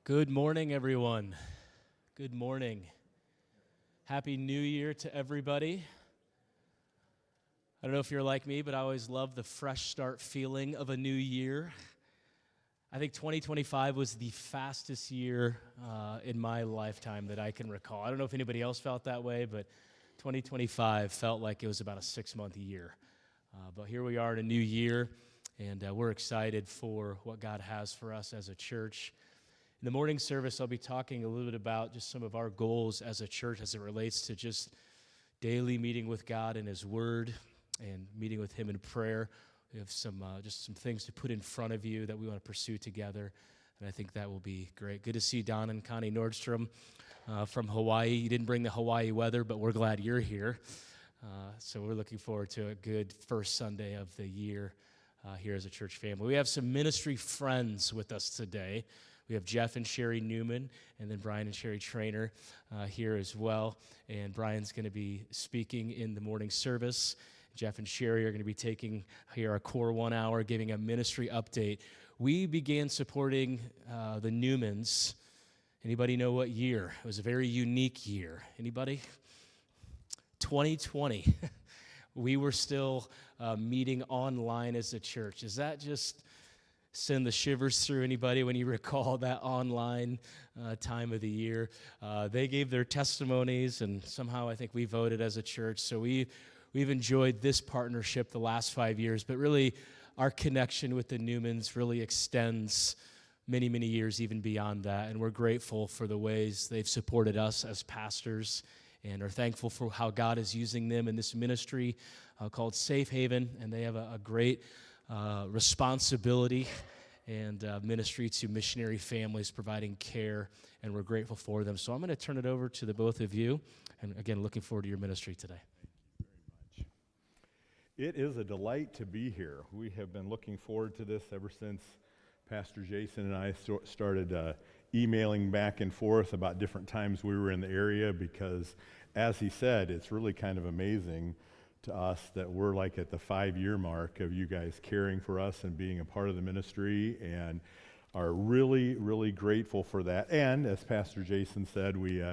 Good morning, everyone. Good morning. Happy New Year to everybody. I don't know if you're like me, but I always love the fresh start feeling of a new year. I think 2025 was the fastest year in my lifetime that I can recall. I don't know if anybody else felt that way, but 2025 felt like it was about a 6-month year. But here we are in a new year, and we're excited for what God has for us as a church. In the morning service, I'll be talking a little bit about just some of our goals as a church as it relates to just daily meeting with God and His Word and meeting with Him in prayer. We have some things to put in front of you that we want to pursue together, and I think that will be great. Good to see Don and Connie Nordstrom from Hawaii. You didn't bring the Hawaii weather, but we're glad you're here. So we're looking forward to a good first Sunday of the year here as a church family. We have some ministry friends with us today. We have Jeff and Sherry Newman, and then Brian and Sherry Trainer here as well. And Brian's going to be speaking in the morning service. Jeff and Sherry are going to be taking here our core 1 hour, giving a ministry update. We began supporting the Newmans. Anybody know what year? It was a very unique year. Anybody? 2020. We were still meeting online as a church. Is that just send the shivers through anybody when you recall that online time of the year? They gave their testimonies, and somehow I think we voted as a church. So we've enjoyed this partnership the last 5 years, but really our connection with the Newmans really extends many, many years even beyond that, and we're grateful for the ways they've supported us as pastors and are thankful for how God is using them in this ministry called Safe Haven, and they have a great responsibility and ministry to missionary families, providing care, and we're grateful for them. So I'm going to turn it over to the both of you, and again, looking forward to your ministry today. Thank you very much. It is a delight to be here. We have been looking forward to this ever since Pastor Jason and I started emailing back and forth about different times we were in the area, because, as he said, it's really kind of amazing to us that we're like at the 5-year mark of you guys caring for us and being a part of the ministry, and are really, really grateful for that. And as Pastor Jason said, we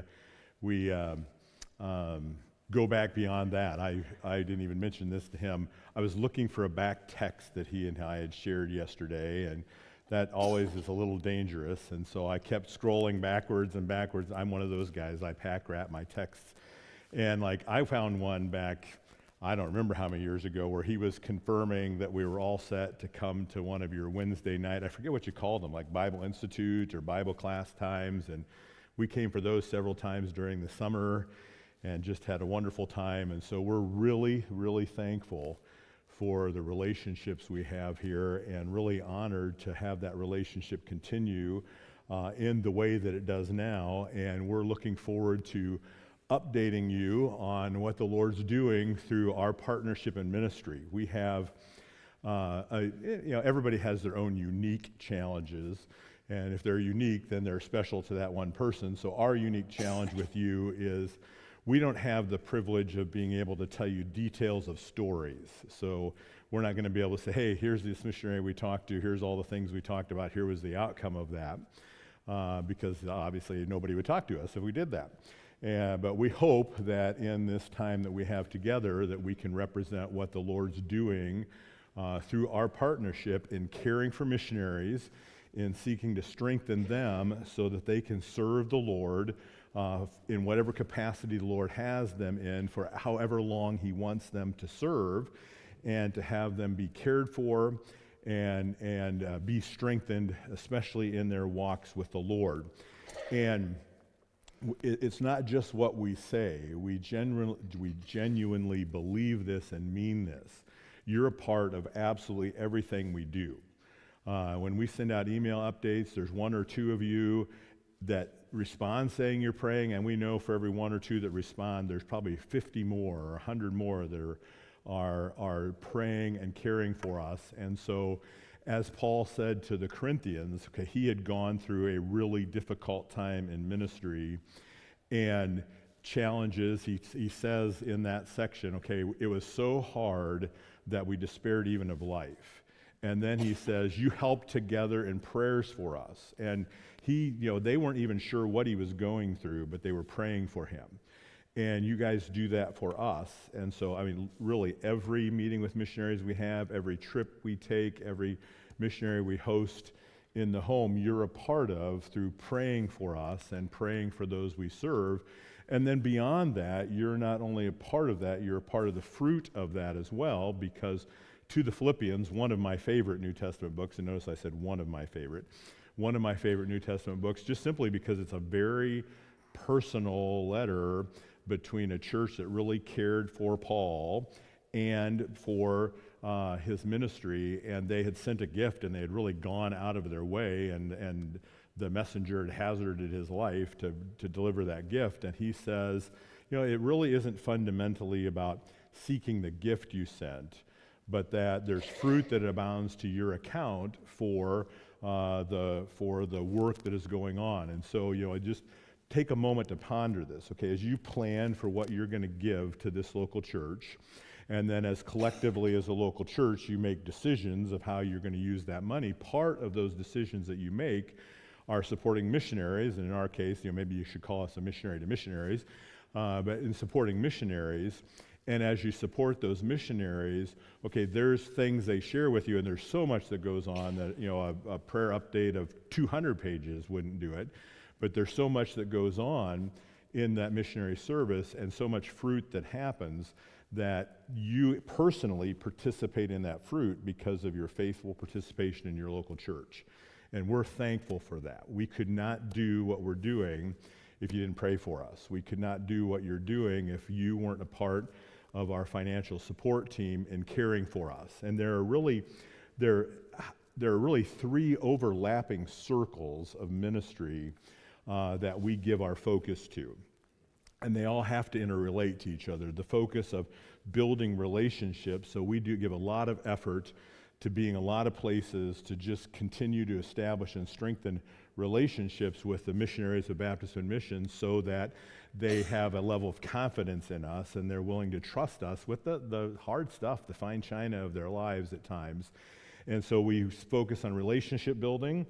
go back beyond that. I didn't even mention this to him. I was looking for a back text that he and I had shared yesterday, and that always is a little dangerous, and so I kept scrolling backwards and backwards. I'm one of those guys. I pack rat my texts, and I found one back, I don't remember how many years ago, where he was confirming that we were all set to come to one of your Wednesday night, I forget what you called them, like Bible Institute or Bible class times, and we came for those several times during the summer and just had a wonderful time. And so we're really, really thankful for the relationships we have here, and really honored to have that relationship continue in the way that it does now. And we're looking forward to updating you on what the Lord's doing through our partnership and ministry. We have, everybody has their own unique challenges, and if they're unique, then they're special to that one person. So our unique challenge with you is we don't have the privilege of being able to tell you details of stories. So we're not going to be able to say, hey, here's this missionary we talked to, here's all the things we talked about, here was the outcome of that, because obviously nobody would talk to us if we did that. But we hope that in this time that we have together, that we can represent what the Lord's doing through our partnership in caring for missionaries, in seeking to strengthen them so that they can serve the Lord in whatever capacity the Lord has them in for however long He wants them to serve, and to have them be cared for and be strengthened, especially in their walks with the Lord. And it's not just what we say. We genuinely believe this and mean this. You're a part of absolutely everything we do. When we send out email updates, there's 1 or 2 of you that respond saying you're praying, and we know for every 1 or 2 that respond, there's probably 50 more or 100 more that are praying and caring for us. And so, as Paul said to the Corinthians, he had gone through a really difficult time in ministry and challenges. He says in that section, it was so hard that we despaired even of life. And then he says, you help together in prayers for us. And they weren't even sure what he was going through, but they were praying for him. And you guys do that for us. And so, really, every meeting with missionaries we have, every trip we take, every missionary we host in the home, you're a part of through praying for us and praying for those we serve. And then beyond that, you're not only a part of that, you're a part of the fruit of that as well, because to the Philippians, one of my favorite New Testament books, and notice I said one of my favorite New Testament books, just simply because it's a very personal letter between a church that really cared for Paul and for his ministry, and they had sent a gift, and they had really gone out of their way, and the messenger had hazarded his life to deliver that gift. And he says, it really isn't fundamentally about seeking the gift you sent, but that there's fruit that abounds to your account for the work that is going on. And so, just take a moment to ponder this, okay, as you plan for what you're going to give to this local church, and then as collectively as a local church, you make decisions of how you're going to use that money. Part of those decisions that you make are supporting missionaries, and in our case, maybe you should call us a missionary to missionaries, but in supporting missionaries, and as you support those missionaries, okay, there's things they share with you, and there's so much that goes on that, a prayer update of 200 pages wouldn't do it. But there's so much that goes on in that missionary service and so much fruit that happens that you personally participate in that fruit because of your faithful participation in your local church. And we're thankful for that. We could not do what we're doing if you didn't pray for us. We could not do what you're doing if you weren't a part of our financial support team in caring for us. And there are really three overlapping circles of ministry that we give our focus to. And they all have to interrelate to each other. The focus of building relationships, so we do give a lot of effort to being a lot of places to just continue to establish and strengthen relationships with the missionaries of Baptist Missions so that they have a level of confidence in us and they're willing to trust us with the hard stuff, the fine china of their lives at times. And so we focus on relationship building.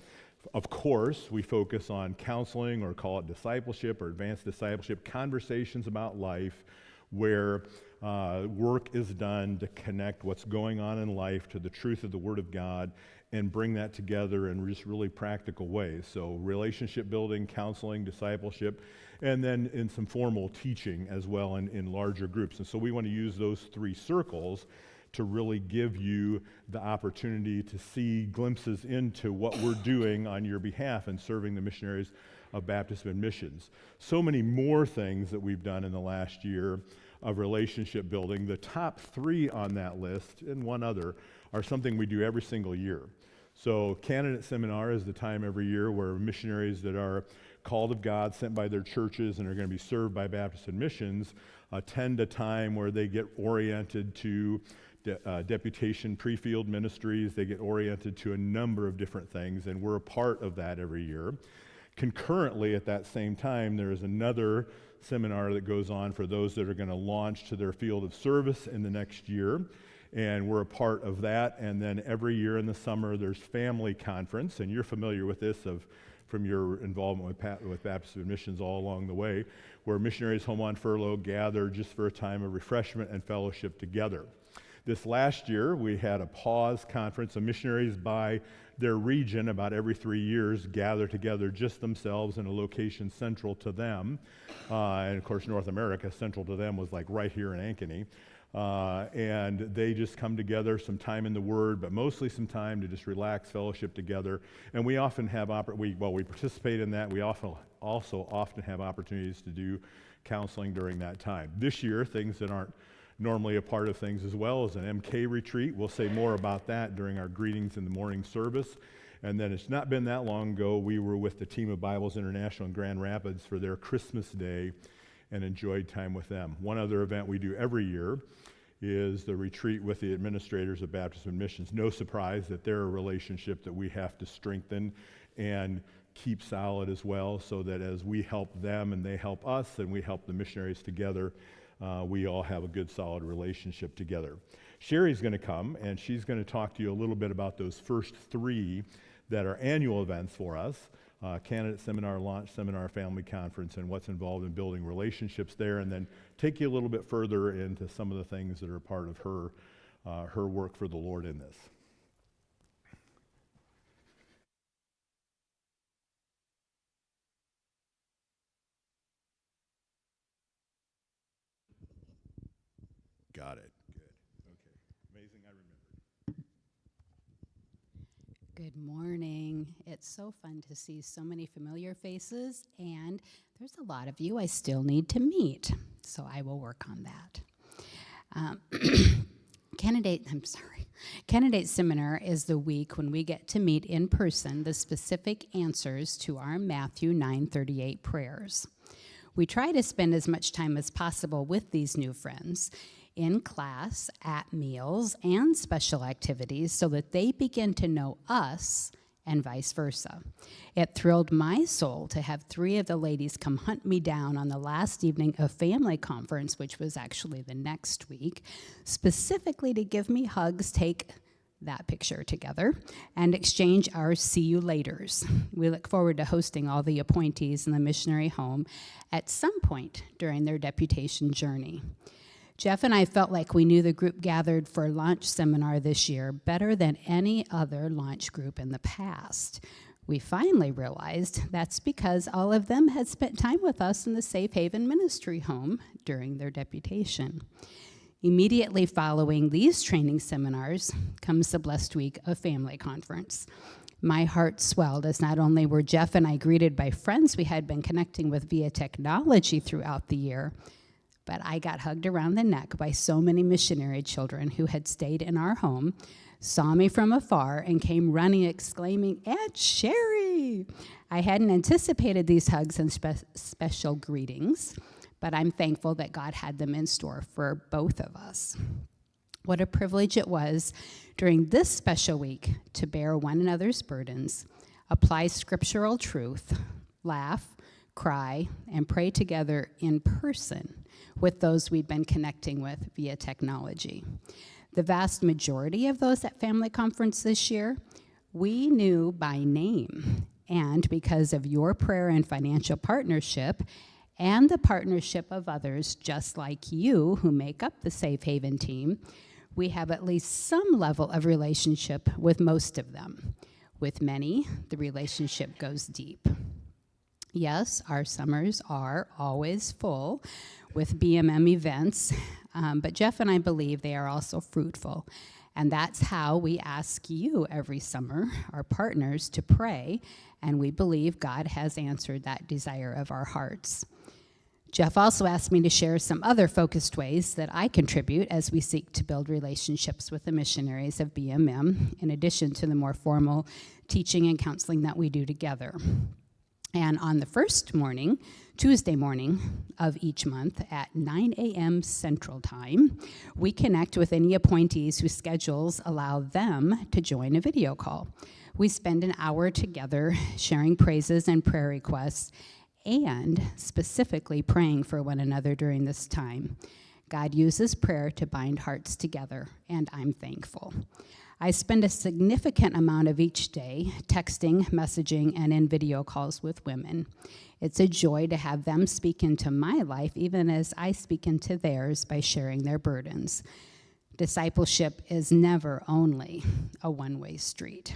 Of course, we focus on counseling, or call it discipleship or advanced discipleship, conversations about life where work is done to connect what's going on in life to the truth of the Word of God and bring that together in just really practical ways. So relationship building, counseling, discipleship, and then in some formal teaching as well in larger groups. And so we want to use those three circles to really give you the opportunity to see glimpses into what we're doing on your behalf and serving the missionaries of Baptist Missions. So many more things that we've done in the last year of relationship building. The top three on that list, and one other, are something we do every single year. So candidate seminar is the time every year where missionaries that are called of God, sent by their churches, and are going to be served by Baptist Missions, attend a time where they get oriented to deputation pre-field ministries. They get oriented to a number of different things, and we're a part of that every year. Concurrently, at that same time, there is another seminar that goes on for those that are going to launch to their field of service in the next year, and we're a part of that. And then every year in the summer, there's family conference, and you're familiar with this from your involvement with Baptist Missions all along the way, where missionaries home on furlough gather just for a time of refreshment and fellowship together. This last year, we had a pause conference. Missionaries by their region, about every 3 years, gather together just themselves in a location central to them. And of course, North America, central to them was like right here in Ankeny. And they just come together, some time in the Word, but mostly some time to just relax, fellowship together. And we often have, we participate in that. We also often have opportunities to do counseling during that time. This year, things that aren't normally a part of things as well as an MK retreat. We'll say more about that during our greetings in the morning service. And then it's not been that long ago, we were with the team of Bibles International in Grand Rapids for their Christmas Day and enjoyed time with them. One other event we do every year is the retreat with the administrators of Baptist Missions. No surprise that they're a relationship that we have to strengthen and keep solid as well, so that as we help them and they help us and we help the missionaries together, we all have a good, solid relationship together. Sherry's going to come, and she's going to talk to you a little bit about those first three that are annual events for us. Candidate Seminar, Launch Seminar, Family Conference, and what's involved in building relationships there, and then take you a little bit further into some of the things that are part of her work for the Lord in this. Got it. Good. Okay. Amazing. I remembered. Good morning. It's so fun to see so many familiar faces, and there's a lot of you I still need to meet, so I will work on that. Candidate Seminar is the week when we get to meet in person the specific answers to our Matthew 9:38 prayers. We try to spend as much time as possible with these new friends in class, at meals, and special activities so that they begin to know us and vice versa. It thrilled my soul to have three of the ladies come hunt me down on the last evening of family conference, which was actually the next week, specifically to give me hugs, take that picture together, and exchange our see you laters. We look forward to hosting all the appointees in the missionary home at some point during their deputation journey. Jeff and I felt like we knew the group gathered for Launch Seminar this year better than any other launch group in the past. We finally realized that's because all of them had spent time with us in the Safe Haven Ministry Home during their deputation. Immediately following these training seminars comes the blessed week of Family Conference. My heart swelled as not only were Jeff and I greeted by friends we had been connecting with via technology throughout the year, but I got hugged around the neck by so many missionary children who had stayed in our home, saw me from afar, and came running exclaiming, "Aunt Sherry!" I hadn't anticipated these hugs and special greetings, but I'm thankful that God had them in store for both of us. What a privilege it was during this special week to bear one another's burdens, apply scriptural truth, laugh, cry, and pray together in person with those we'd been connecting with via technology. The vast majority of those at Family Conference this year, we knew by name, and because of your prayer and financial partnership, and the partnership of others just like you who make up the Safe Haven team, we have at least some level of relationship with most of them. With many, the relationship goes deep. Yes, our summers are always full with BMM events, but Jeff and I believe they are also fruitful. And that's how we ask you every summer, our partners, to pray, and we believe God has answered that desire of our hearts. Jeff also asked me to share some other focused ways that I contribute as we seek to build relationships with the missionaries of BMM, in addition to the more formal teaching and counseling that we do together. And on the first morning, Tuesday morning of each month at 9 a.m. Central Time, we connect with any appointees whose schedules allow them to join a video call. We spend an hour together sharing praises and prayer requests and specifically praying for one another during this time. God uses prayer to bind hearts together, and I'm thankful. I spend a significant amount of each day texting, messaging, and in video calls with women. It's a joy to have them speak into my life, even as I speak into theirs by sharing their burdens. Discipleship is never only a one-way street.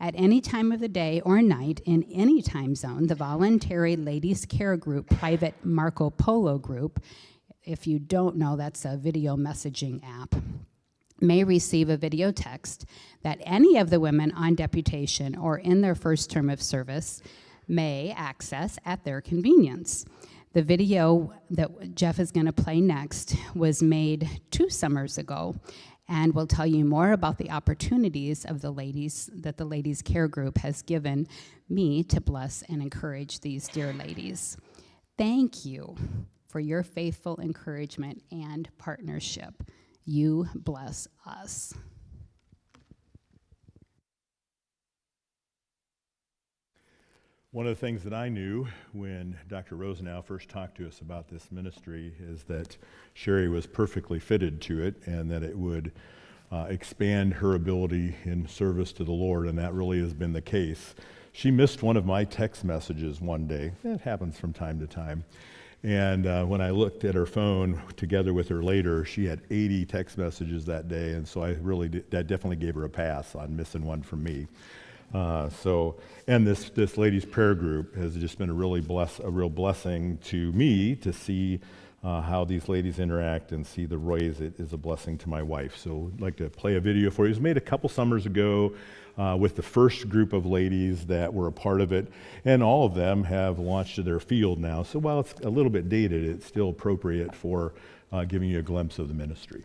At any time of the day or night, in any time zone, the Voluntary Ladies Care Group private Marco Polo group, if you don't know, that's a video messaging app, may receive a video text that any of the women on deputation or in their first term of service may access at their convenience. The video that Jeff is going to play next was made 2 summers ago and will tell you more about the opportunities of the ladies that the Ladies Care Group has given me to bless and encourage these dear ladies. Thank you for your faithful encouragement and partnership. You bless us. One of the things that I knew when Dr. Rosenau first talked to us about this ministry is that Sherry was perfectly fitted to it, and that it would expand her ability in service to the Lord, and that really has been the case. She missed one of my text messages one day. It happens from time to time. And when I looked at her phone together with her later, she had 80 text messages that day, and so that definitely gave her a pass on missing one from me. And this ladies' prayer group has just been a real blessing to me to see how these ladies interact and see the ways it is a blessing to my wife. So I'd like to play a video for you. It was made a couple summers ago with the first group of ladies that were a part of it, and all of them have launched to their field now. So while it's a little bit dated, it's still appropriate for giving you a glimpse of the ministry.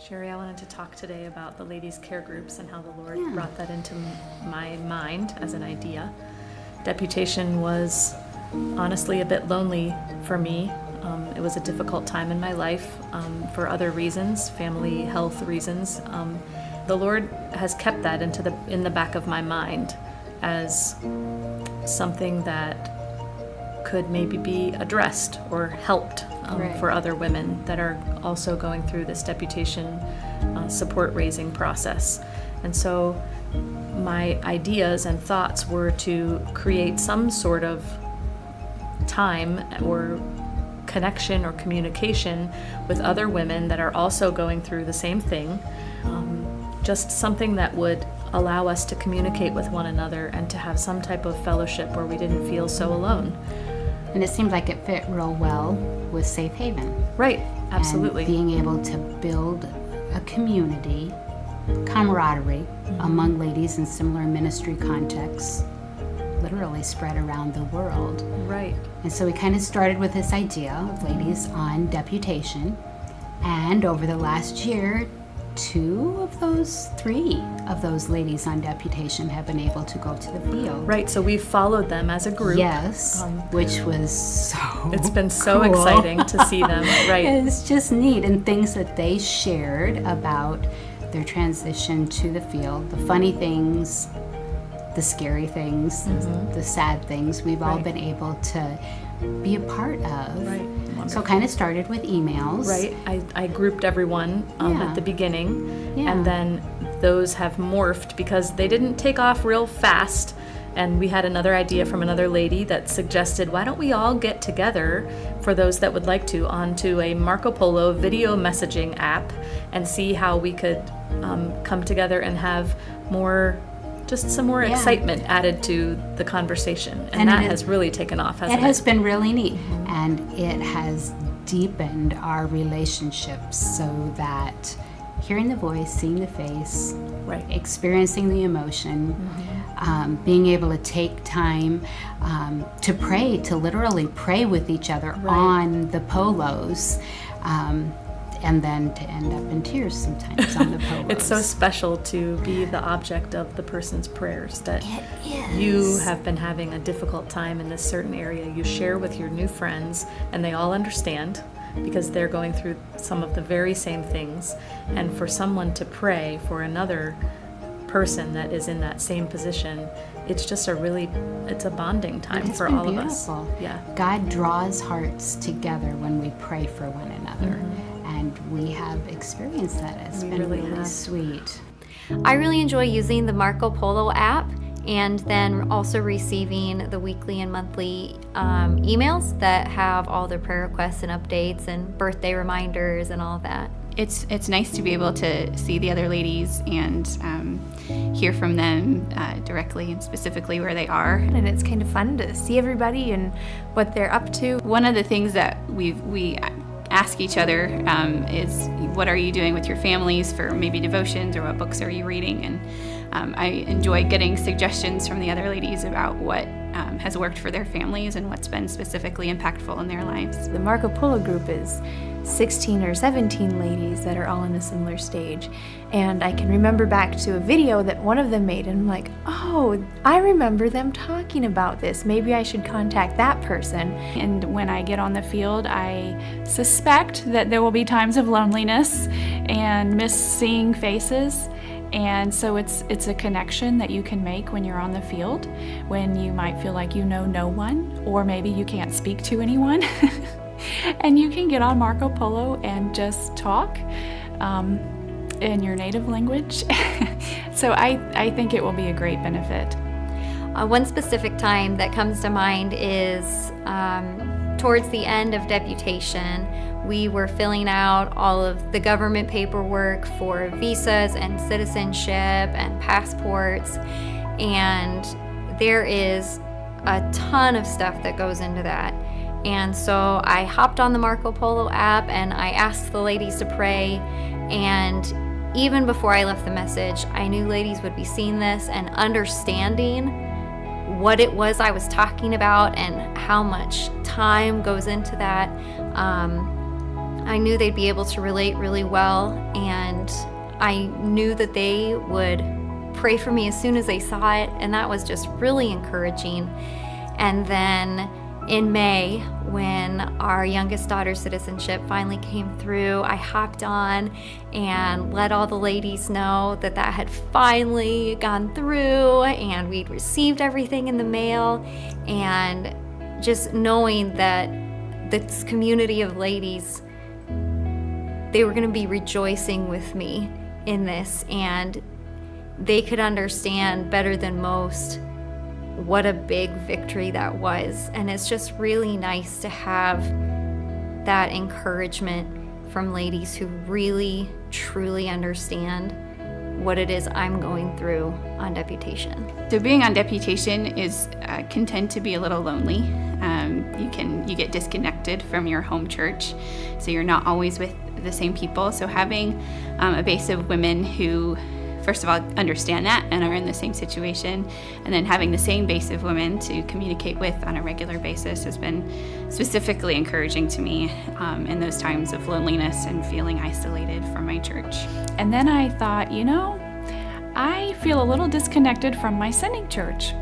Sherry, I wanted to talk today about the ladies' care groups and how the Lord brought that into my mind as an idea. Deputation was honestly a bit lonely for me. It was a difficult time in my life for other reasons, family health reasons. The Lord has kept that in the back of my mind as something that could maybe be addressed or helped for other women that are also going through this deputation support raising process. And so my ideas and thoughts were to create some sort of time or connection or communication with other women that are also going through the same thing, just something that would allow us to communicate with one another and to have some type of fellowship where we didn't feel so alone. And it seemed like it fit real well with Safe Haven. Right, absolutely. And being able to build a community, camaraderie among ladies in similar ministry contexts, literally spread around the world. Right. And so we kind of started with this idea of ladies on deputation, and over the last year, 3 of those ladies on deputation have been able to go to the field. Right, so we've followed them as a group. Yes, which was so It's been so cool. exciting to see them, right. It's just neat, and things that they shared about their transition to the field, the funny things, the scary things, the sad things, we've all been able to be a part of. Right. So kind of started with emails. Right, I grouped everyone at the beginning, and then those have morphed because they didn't take off real fast. And we had another idea from another lady that suggested, why don't we all get together, for those that would like to, onto a Marco Polo video messaging app and see how we could come together and have some more excitement added to the conversation. And that has really taken off, hasn't it? It has been really neat, and it has deepened our relationships so that hearing the voice, seeing the face, experiencing the emotion, being able to take time to pray, to literally pray with each other on the polos, and then to end up in tears sometimes on the polos. It's so special to be the object of the person's prayers, that you have been having a difficult time in this certain area. You share with your new friends, and they all understand because they're going through some of the very same things. And for someone to pray for another person that is in that same position, it's just it's a bonding time for all of us. Yeah. God draws hearts together when we pray for one another. And we have experienced that. It's been really sweet. I really enjoy using the Marco Polo app, and then also receiving the weekly and monthly emails that have all the prayer requests and updates and birthday reminders and all of that. It's nice to be able to see the other ladies and hear from them directly and specifically where they are. And it's kind of fun to see everybody and what they're up to. One of the things that we ask each other is, what are you doing with your families for maybe devotions, or what books are you reading? And I enjoy getting suggestions from the other ladies about what has worked for their families and what's been specifically impactful in their lives. The Marco Polo group is 16 or 17 ladies that are all in a similar stage. And I can remember back to a video that one of them made, and I'm like, oh, I remember them talking about this. Maybe I should contact that person. And when I get on the field, I suspect that there will be times of loneliness and miss seeing faces. And so it's a connection that you can make when you're on the field, when you might feel like you know no one, or maybe you can't speak to anyone. And you can get on Marco Polo and just talk in your native language. So I think it will be a great benefit. One specific time that comes to mind is towards the end of deputation. We were filling out all of the government paperwork for visas and citizenship and passports, and there is a ton of stuff that goes into that. And so I hopped on the Marco Polo app and I asked the ladies to pray, and even before I left the message, I knew ladies would be seeing this and understanding what it was I was talking about and how much time goes into that. I knew they'd be able to relate really well, and I knew that they would pray for me as soon as they saw it, and that was just really encouraging. And then in May, when our youngest daughter's citizenship finally came through, I hopped on and let all the ladies know that that had finally gone through and we'd received everything in the mail. And just knowing that this community of ladies, they were going to be rejoicing with me in this, and they could understand better than most what a big victory that was. And it's just really nice to have that encouragement from ladies who really, truly understand what it is I'm going through on deputation. So being on deputation can tend to be a little lonely. You get disconnected from your home church, so you're not always with the same people. So having a base of women who, first of all, understand that and are in the same situation, and then having the same base of women to communicate with on a regular basis has been specifically encouraging to me in those times of loneliness and feeling isolated from my church. And then I thought, I feel a little disconnected from my sending church.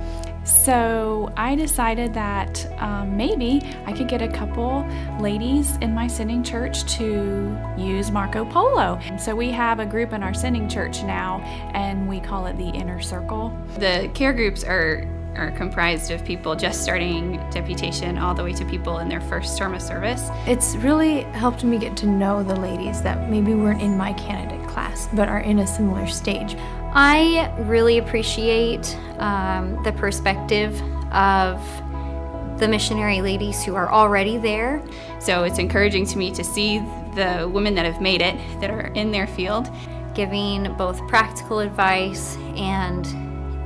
So I decided that maybe I could get a couple ladies in my sending church to use Marco Polo. So we have a group in our sending church now, and we call it the Inner Circle. The care groups are comprised of people just starting deputation all the way to people in their first term of service. It's really helped me get to know the ladies that maybe weren't in my candidate class, but are in a similar stage. I really appreciate the perspective of the missionary ladies who are already there. So it's encouraging to me to see the women that have made it, that are in their field, giving both practical advice and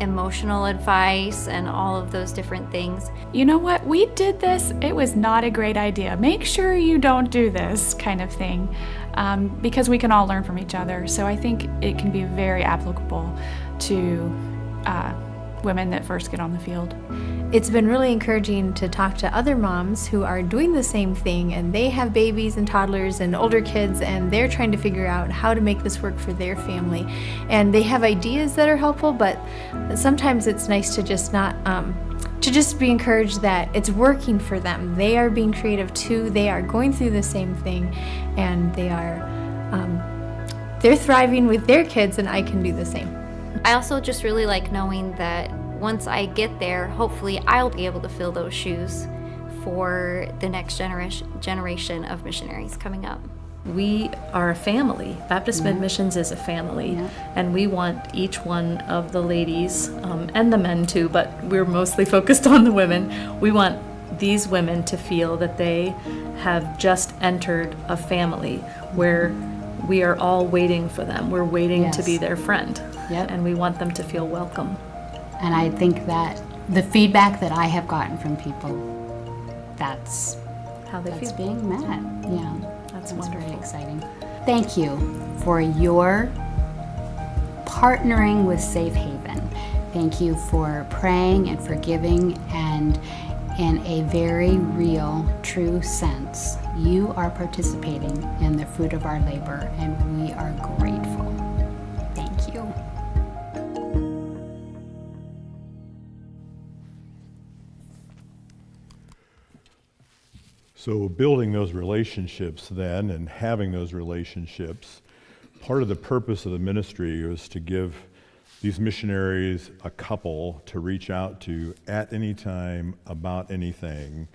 emotional advice and all of those different things. You know what? We did this. It was not a great idea. Make sure you don't do this kind of thing, because we can all learn from each other. So I think it can be very applicable to women that first get on the field. It's been really encouraging to talk to other moms who are doing the same thing, and they have babies and toddlers and older kids, and they're trying to figure out how to make this work for their family. And they have ideas that are helpful, but sometimes it's nice to just not to just be encouraged that it's working for them. They are being creative too. They are going through the same thing, and they're thriving with their kids, and I can do the same. I also just really like knowing that once I get there, hopefully I'll be able to fill those shoes for the next generation of missionaries coming up. We are a family. Baptist Mid Missions is a family, and we want each one of the ladies, and the men too, but we're mostly focused on the women. We want these women to feel that they have just entered a family where we are all waiting for them. We're waiting to be their friend, and we want them to feel welcome. And I think that the feedback that I have gotten from people, that's How they feel. being met. Yeah, That's very wonderful. exciting. Thank you for your partnering with Safe Haven. Thank you for praying and forgiving, and in a very real, true sense, you are participating in the fruit of our labor, and we are grateful. Thank you. So building those relationships then, and having those relationships, part of the purpose of the ministry was to give these missionaries a couple to reach out to at any time about anything,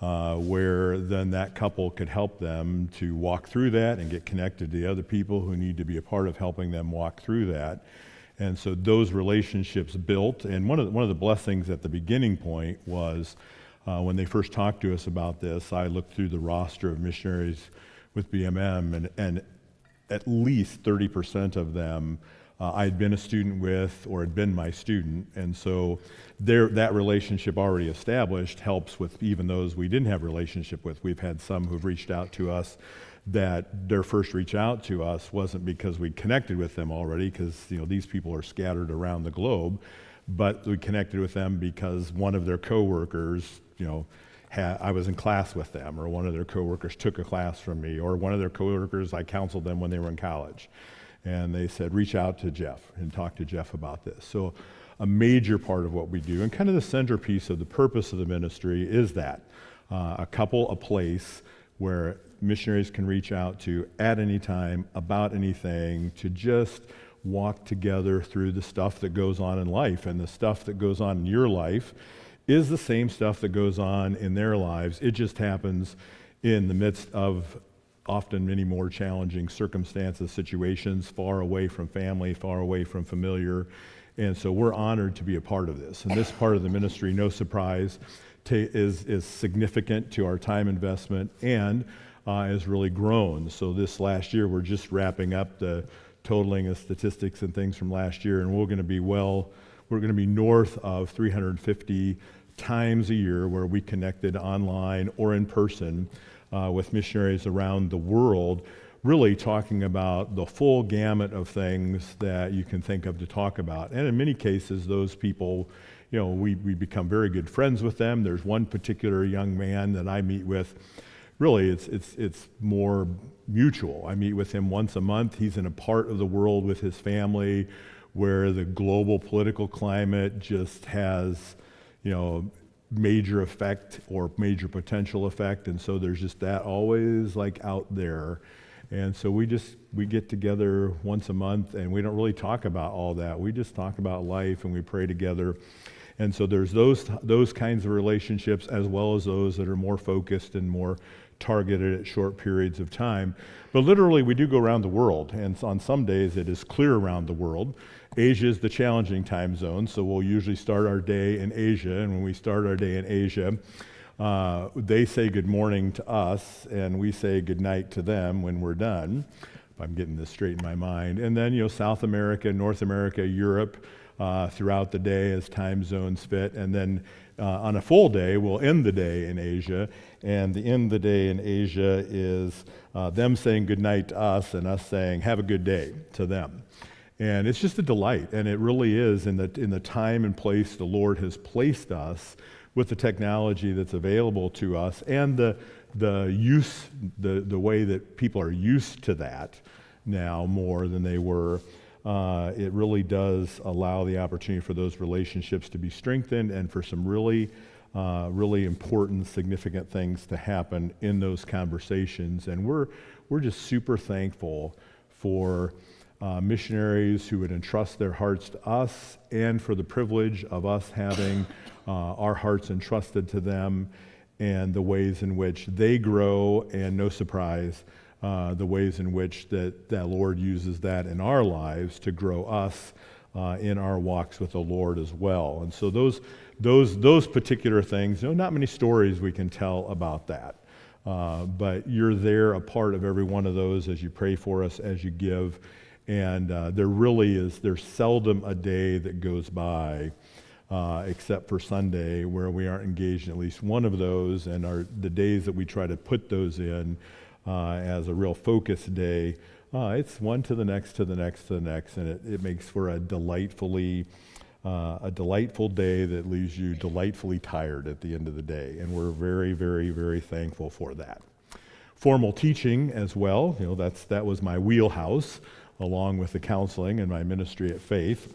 where then that couple could help them to walk through that and get connected to the other people who need to be a part of helping them walk through that. And so those relationships built, and one of the blessings at the beginning point was when they first talked to us about this, I looked through the roster of missionaries with BMM, and at least 30% of them I'd been a student with or had been my student. And so that relationship already established helps with even those we didn't have a relationship with. We've had some who've reached out to us that their first reach out to us wasn't because we connected with them already, because these people are scattered around the globe, but we connected with them because one of their coworkers, I was in class with them, or one of their coworkers took a class from me, or one of their coworkers, I counseled them when they were in college. And they said, reach out to Jeff and talk to Jeff about this. So a major part of what we do, and kind of the centerpiece of the purpose of the ministry, is that a place where missionaries can reach out to at any time about anything, to just walk together through the stuff that goes on in life. And the stuff that goes on in your life is the same stuff that goes on in their lives. It just happens in the midst of often many more challenging circumstances, situations, far away from family, far away from familiar. And so we're honored to be a part of this. And this part of the ministry, no surprise, is significant to our time investment and has really grown. So this last year, we're just wrapping up the totaling of statistics and things from last year, and we're going to be north of 350 times a year where we connected online or in person with missionaries around the world, really talking about the full gamut of things that you can think of to talk about. And in many cases, those people, we become very good friends with them. There's one particular young man that I meet with. Really, it's more mutual. I meet with him once a month. He's in a part of the world with his family where the global political climate just has, major effect or major potential effect, and so there's just that always out there. And so we get together once a month, and we don't really talk about all that. We just talk about life, and we pray together. And so there's those kinds of relationships, as well as those that are more focused and more targeted at short periods of time. But literally, we do go around the world, and on some days it is clear around the world. Asia is the challenging time zone, so we'll usually start our day in Asia, and when we start our day in Asia, they say good morning to us, and we say good night to them when we're done, if I'm getting this straight in my mind. And then, South America, North America, Europe, throughout the day as time zones fit, and then on a full day, we'll end the day in Asia, and the end of the day in Asia is them saying good night to us and us saying have a good day to them. And it's just a delight, and it really is in the time and place the Lord has placed us with the technology that's available to us and the way that people are used to that now more than they were. It really does allow the opportunity for those relationships to be strengthened and for some really important, significant things to happen in those conversations. And we're just super thankful for missionaries who would entrust their hearts to us, and for the privilege of us having our hearts entrusted to them, and the ways in which they grow, and no surprise, the ways in which that Lord uses that in our lives to grow us in our walks with the Lord as well. And so those particular things, not many stories we can tell about that. But you're there, a part of every one of those, as you pray for us, as you give. And there's seldom a day that goes by, except for Sunday, where we aren't engaged in at least one of those. And the days that we try to put those in as a real focus day, it's one to the next, to the next, to the next. And it makes for a delightful day that leaves you delightfully tired at the end of the day. And we're very, very, very thankful for that. Formal teaching as well, that was my wheelhouse, along with the counseling and my ministry at Faith.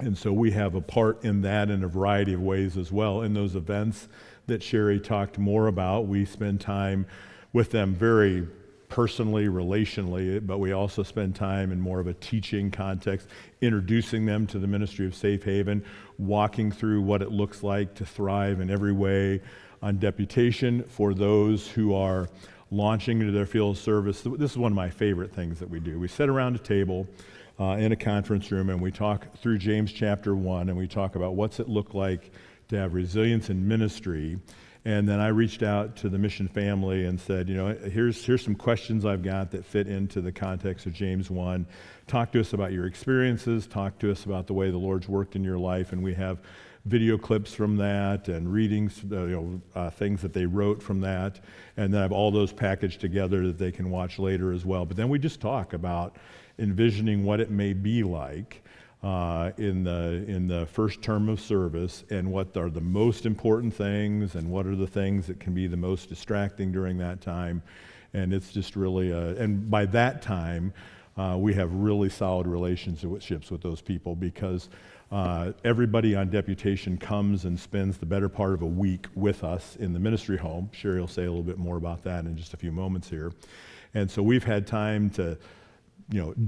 And so we have a part in that in a variety of ways as well. In those events that Sherry talked more about, we spend time with them very personally, relationally, but we also spend time in more of a teaching context, introducing them to the ministry of Safe Haven, walking through what it looks like to thrive in every way on deputation for those who are launching into their field of service. This is one of my favorite things that we do. We sit around a table in a conference room and we talk through James chapter 1, and we talk about what's it look like to have resilience in ministry. And then I reached out to the mission family and said, here's some questions I've got that fit into the context of James 1. Talk to us about your experiences. Talk to us about the way the Lord's worked in your life. And we have video clips from that and readings, things that they wrote from that. And then I have all those packaged together that they can watch later as well. But then we just talk about envisioning what it may be like in the first term of service, and what are the most important things, and what are the things that can be the most distracting during that time. And it's just really, and by that time, we have really solid relationships with those people, because everybody on deputation comes and spends the better part of a week with us in the ministry home. Sherry will say a little bit more about that in just a few moments here. And so we've had time to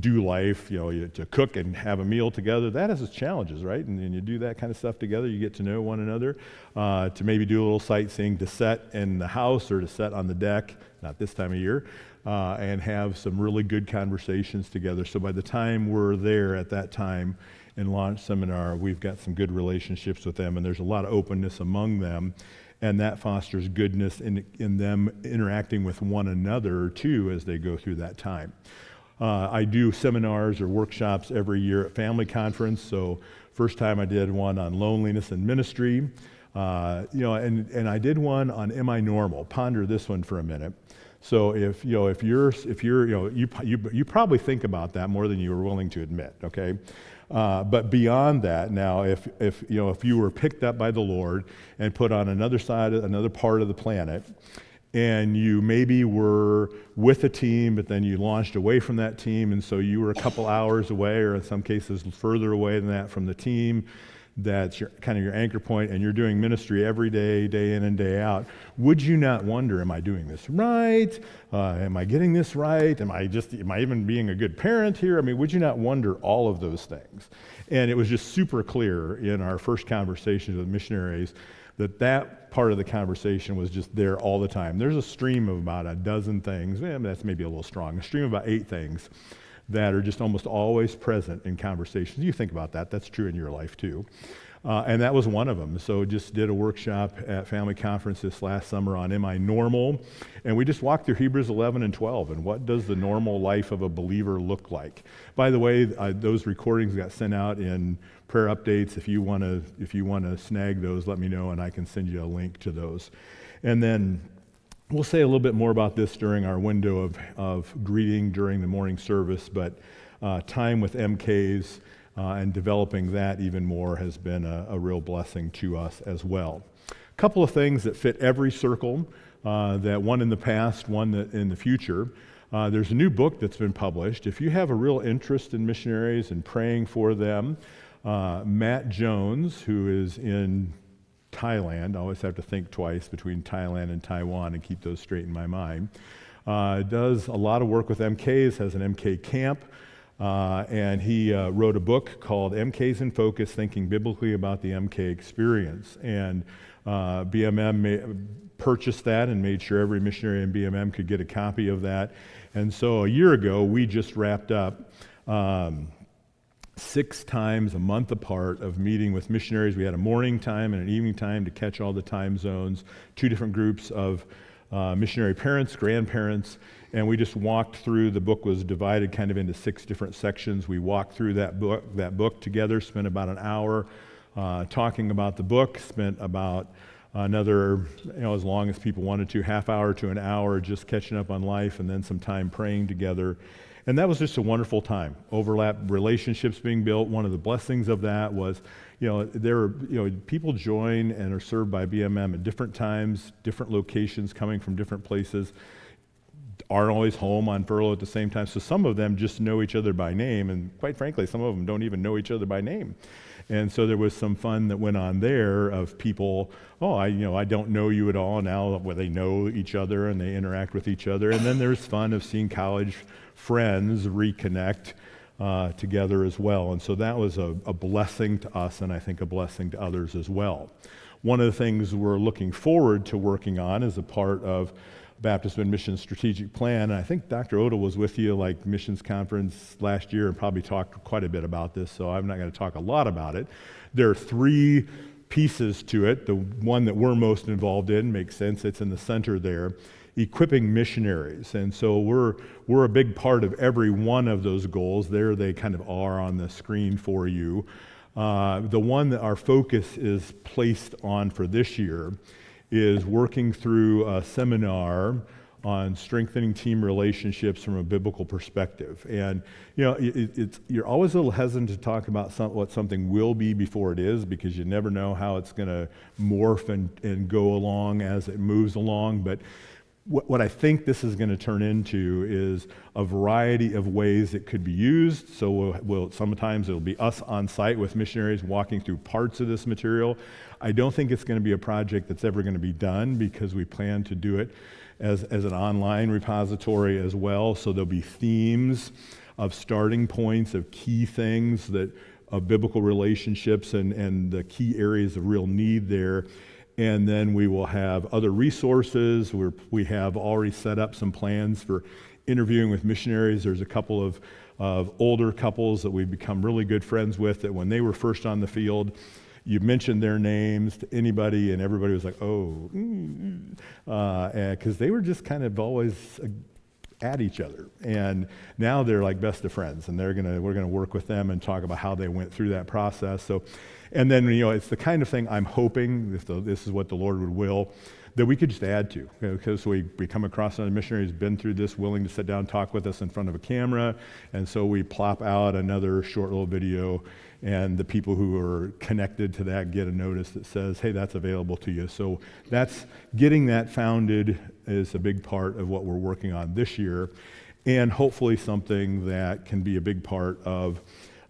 do life, to cook and have a meal together. That has its challenges, right? And you do that kind of stuff together, you get to know one another, to maybe do a little sightseeing, to set in the house or to set on the deck, not this time of year, and have some really good conversations together. So by the time we're there at that time in launch seminar, we've got some good relationships with them, and there's a lot of openness among them. And that fosters goodness in them interacting with one another too as they go through that time. I do seminars or workshops every year at Family Conference. So first time I did one on loneliness and ministry, and I did one on Am I Normal? Ponder this one for a minute. So if you probably think about that more than you were willing to admit, okay? But beyond that, now, if you were picked up by the Lord and put on another part of the planet, and you maybe were with a team, but then you launched away from that team, and so you were a couple hours away, or in some cases further away than that from the team, that's your anchor point, and you're doing ministry every day, day in and day out, would you not wonder, am I doing this right? Am I getting this right? Am I even being a good parent here? I mean, would you not wonder all of those things? And it was just super clear in our first conversations with missionaries that part of the conversation was just there all the time. There's a stream of about a dozen things, that's maybe a little strong, a stream of about 8 things that are just almost always present in conversations. You think about that, that's true in your life too. And that was one of them. So just did a workshop at Family Conference this last summer on Am I Normal? And we just walked through Hebrews 11 and 12, and what does the normal life of a believer look like? By the way, those recordings got sent out in prayer updates. If you want to snag those, let me know, and I can send you a link to those. And then we'll say a little bit more about this during our window of greeting during the morning service, but time with MKs and developing that even more has been a real blessing to us as well. A couple of things that fit every circle, that one in the past, one that in the future. There's a new book that's been published. If you have a real interest in missionaries and praying for them, Matt Jones, who is in Thailand, I always have to think twice between Thailand and Taiwan and keep those straight in my mind, does a lot of work with MKs, has an MK camp, and he wrote a book called MKs in Focus, Thinking Biblically About the MK Experience. And BMM purchased that and made sure every missionary in BMM could get a copy of that. And so a year ago, we just wrapped up 6 times a month apart of meeting with missionaries. We had a morning time and an evening time to catch all the time zones, 2 different groups of missionary parents, grandparents, and we just walked through. The book was divided kind of into 6 different sections. We walked through that book together, spent about an hour talking about the book, spent about another, as long as people wanted to, half hour to an hour just catching up on life, and then some time praying together. And that was just a wonderful time. Overlap relationships being built. One of the blessings of that was, people join and are served by BMM at different times, different locations, coming from different places. aren't always home on furlough at the same time. So some of them just know each other by name, and quite frankly, some of them don't even know each other by name. And so there was some fun that went on there of people, I don't know you at all. Now where they know each other and they interact with each other. And then there's fun of seeing college friends reconnect together as well. And so that was a blessing to us, and I think a blessing to others as well. One of the things we're looking forward to working on as a part of Baptist Wind Mission Strategic Plan, and I think Dr. Odell was with you like missions conference last year and probably talked quite a bit about this, so I'm not going to talk a lot about it. There are 3 pieces to it. The one that we're most involved in makes sense. It's in the center there, equipping missionaries. And so we're a big part of every one of those goals. There they kind of are on the screen for you. The one that our focus is placed on for this year is working through a seminar on strengthening team relationships from a biblical perspective. And you're always a little hesitant to talk about what something will be before it is, because you never know how it's going to morph and go along as it moves along. But what I think this is going to turn into is a variety of ways it could be used. So sometimes it'll be us on site with missionaries walking through parts of this material. I don't think it's going to be a project that's ever going to be done, because we plan to do it as an online repository as well. So there'll be themes of starting points of key things of biblical relationships and the key areas of real need there. And then we will have other resources. We have already set up some plans for interviewing with missionaries. There's a couple of older couples that we've become really good friends with, that when they were first on the field, you mentioned their names to anybody and everybody was like, because they were just kind of always at each other. And now they're like best of friends, and we're gonna work with them and talk about how they went through that process. So, and then it's the kind of thing I'm hoping, if this is what the Lord would will, that we could just add to, because we come across another missionary who's been through this, willing to sit down and talk with us in front of a camera, and so we plop out another short little video, and the people who are connected to that get a notice that says, hey, that's available to you. So that's getting that founded is a big part of what we're working on this year, and hopefully something that can be a big part of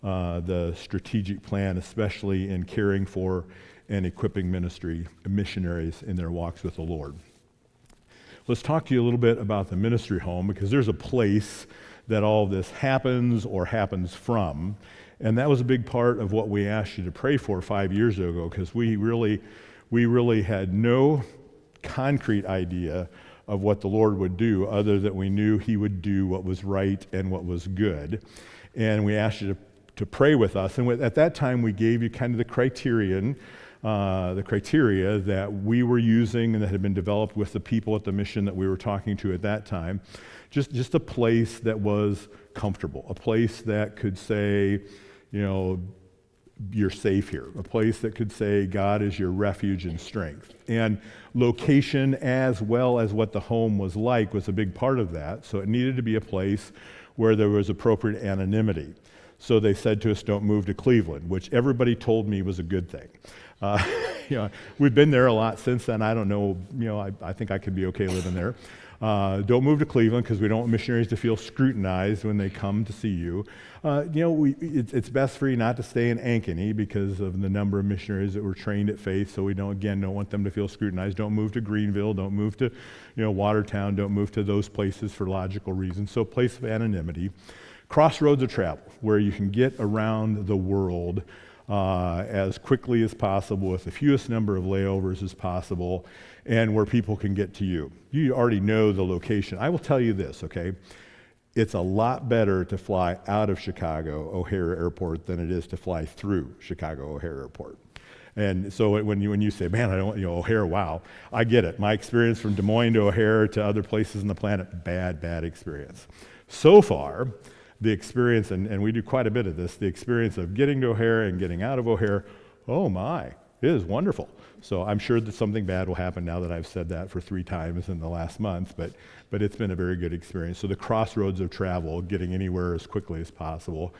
the strategic plan, especially in caring for and equipping missionaries in their walks with the Lord. Let's talk to you a little bit about the ministry home, because there's a place that all of this happens or happens from. And that was a big part of what we asked you to pray for 5 years ago, because we really had no concrete idea of what the Lord would do, other than we knew he would do what was right and what was good. And we asked you to pray with us. And at that time, we gave you kind of the criteria that we were using and that had been developed with the people at the mission that we were talking to at that time. Just a place that was comfortable, a place that could say, you're safe here, a place that could say God is your refuge and strength. And location, as well as what the home was like, was a big part of that. So it needed to be a place where there was appropriate anonymity. So they said to us, don't move to Cleveland, which everybody told me was a good thing. We've been there a lot since then. I don't know, I think I could be okay living there. Don't move to Cleveland, because we don't want missionaries to feel scrutinized when they come to see you. It's best for you not to stay in Ankeny because of the number of missionaries that were trained at Faith, so we don't want them to feel scrutinized. Don't move to Greenville, don't move to Watertown, don't move to those places for logical reasons. So place of anonymity. Crossroads of travel, where you can get around the world as quickly as possible with the fewest number of layovers as possible, and where people can get to you. You already know the location. I will tell you this, okay? It's a lot better to fly out of Chicago O'Hare Airport than it is to fly through Chicago O'Hare Airport. And so when you say, man, I don't, O'Hare, wow, I get it. My experience from Des Moines to O'Hare to other places on the planet, bad experience. So far, the experience, and we do quite a bit of this, the experience of getting to O'Hare and getting out of O'Hare, oh my, it is wonderful. So I'm sure that something bad will happen now that I've said that for 3 times in the last month, but it's been a very good experience. So the crossroads of travel, getting anywhere as quickly as possible.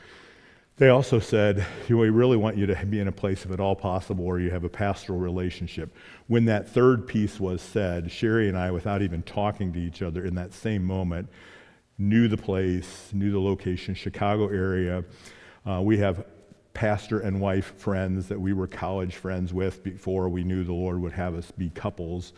They also said, we really want you to be in a place, if at all possible, where you have a pastoral relationship. When that third piece was said, Sherry and I, without even talking to each other in that same moment, knew the place, knew the location, Chicago area. We have pastor and wife friends that we were college friends with before we knew the Lord would have us be couples,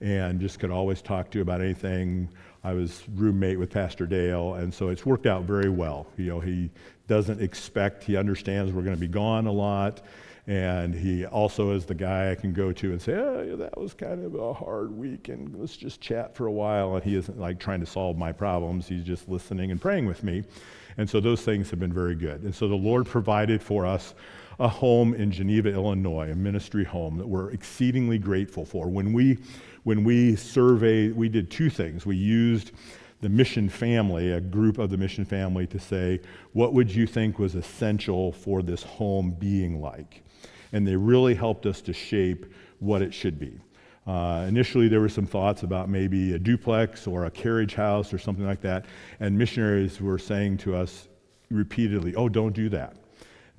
and just could always talk to about anything. I was roommate with Pastor Dale, and so it's worked out very well. He doesn't expect, he understands we're going to be gone a lot, and he also is the guy I can go to and say, oh, that was kind of a hard week, and let's just chat for a while, and he isn't like trying to solve my problems. He's just listening and praying with me, and so those things have been very good. And so the Lord provided for us a home in Geneva, Illinois, a ministry home that we're exceedingly grateful for. When we surveyed, we did two things. We used the mission family, a group of the mission family, to say, what would you think was essential for this home being like? And they really helped us to shape what it should be. Initially, there were some thoughts about maybe a duplex or a carriage house or something like that, and missionaries were saying to us repeatedly, oh, don't do that,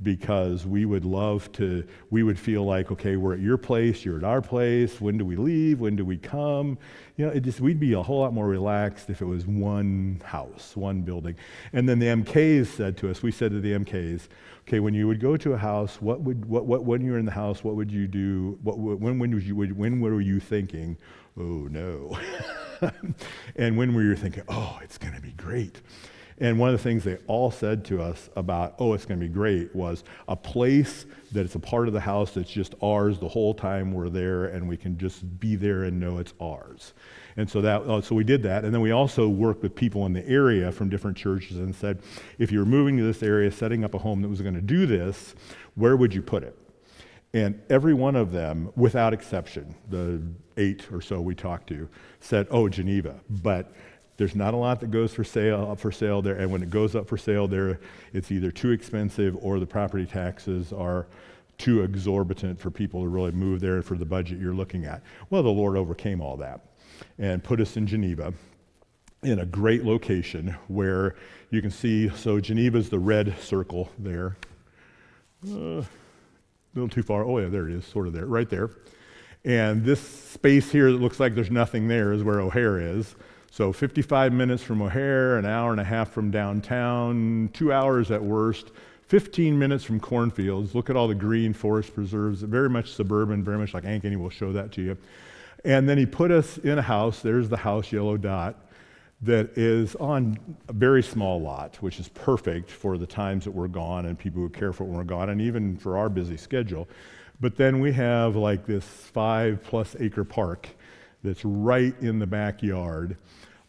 because we would feel like, okay, we're at your place, you're at our place, when do we leave, when do we come? We'd be a whole lot more relaxed if it was one house, one building. And then the MKs said to us, we said to the MKs, okay, when you would go to a house, when you were in the house, what would you do? When were you thinking, oh no? And when were you thinking, oh, it's going to be great? And one of the things they all said to us about, oh, it's going to be great, was a place that it's a part of the house that's just ours the whole time we're there, and we can just be there and know it's ours. And so we did that. And then we also worked with people in the area from different churches and said, if you were moving to this area, setting up a home that was going to do this, where would you put it? And every one of them, without exception, the 8 or so we talked to, said, oh, Geneva. But there's not a lot that goes up for sale there, and when it goes up for sale there, it's either too expensive or the property taxes are too exorbitant for people to really move there for the budget you're looking at. Well, the Lord overcame all that and put us in Geneva, in a great location where you can see, so Geneva's the red circle there. A little too far. Oh yeah, there it is, sort of there, right there. And this space here that looks like there's nothing there is where O'Hare is. So 55 minutes from O'Hare, an hour and a half from downtown, 2 hours at worst, 15 minutes from cornfields. Look at all the green forest preserves, very much suburban, very much like Ankeny, we'll show that to you. And then he put us in a house, there's the house, yellow dot, that is on a very small lot, which is perfect for the times that we're gone and people who care for it when we're gone, and even for our busy schedule. But then we have like this 5+ acre park that's right in the backyard.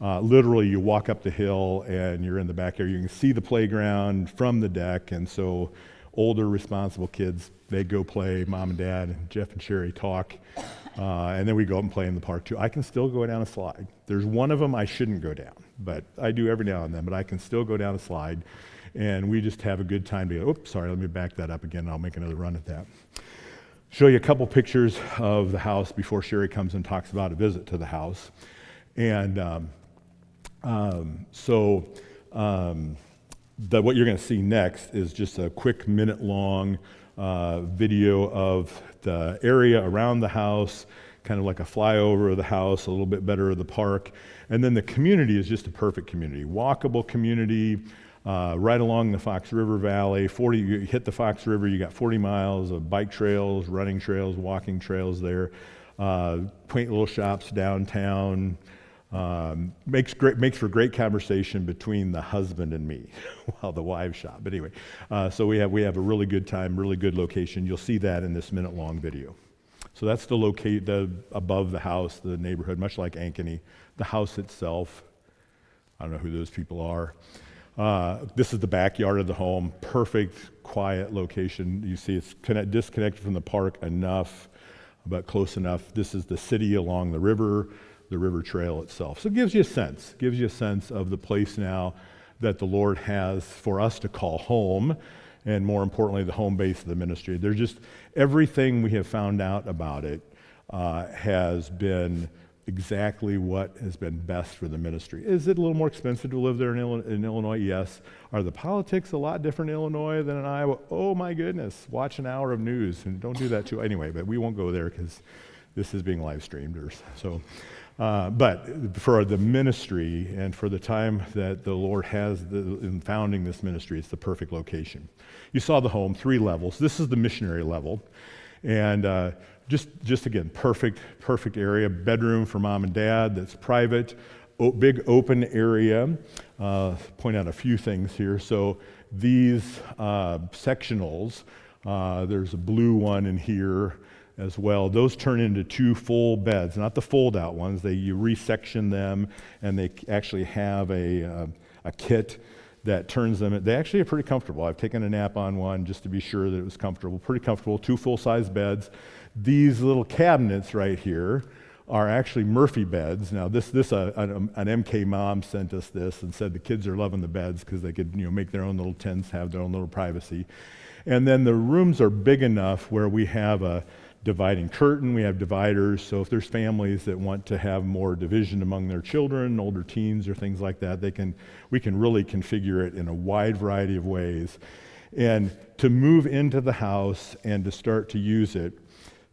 Literally, you walk up the hill and you're in the backyard. You can see the playground from the deck, and so older, responsible kids, they go play. Mom and Dad and Jeff and Sherry talk, and then we go up and play in the park too. I can still go down a slide. There's one of them I shouldn't go down, but I do every now and then, but I can still go down a slide, and we just have a good time together. Oops, sorry, let me back that up again, and I'll make another run at that. Show you a couple pictures of the house before Sherry comes and talks about a visit to the house. And what you're going to see next is just a quick minute-long video of the area around the house, kind of like a flyover of the house, a little bit better of the park. And then the community is just a perfect community, walkable community, right along the Fox River Valley. You hit the Fox River, you got 40 miles of bike trails, running trails, walking trails there, quaint little shops downtown. Makes for great conversation between the husband and me while the wives shop. But anyway, so we have a really good time, really good location. You'll see that in this minute-long video. So that's the above the house, the neighborhood, much like Ankeny. The house itself, I don't know who those people are. This is the backyard of the home, perfect, quiet location. You see it's disconnected from the park enough, but close enough. This is the city along the river trail itself. So it gives you a sense of the place now that the Lord has for us to call home, and more importantly, the home base of the ministry. There's just everything we have found out about it has been exactly what has been best for the ministry. Is it a little more expensive to live there in Illinois? Yes. Are the politics a lot different in Illinois than in Iowa? Oh my goodness, watch an hour of news, and don't do that too. Anyway, but we won't go there because this is being live streamed. But for the ministry and for the time that the Lord has in founding this ministry, it's the perfect location. You saw the home, 3 levels. This is the missionary level. And just again, perfect area. Bedroom for mom and dad that's private. Big open area. Point out a few things here. So these sectionals, there's a blue one in here as well. Those turn into 2 full beds, not the fold-out ones. You resection them, and they actually have a kit that turns them. They actually are pretty comfortable. I've taken a nap on one just to be sure that it was comfortable. Pretty comfortable. 2 full-size beds. These little cabinets right here are actually Murphy beds. Now, an MK mom sent us this and said the kids are loving the beds because they could, make their own little tents, have their own little privacy. And then the rooms are big enough where we have a dividing curtain, we have dividers, so if there's families that want to have more division among their children, older teens or things like that, we can really configure it in a wide variety of ways. And to move into the house and to start to use it,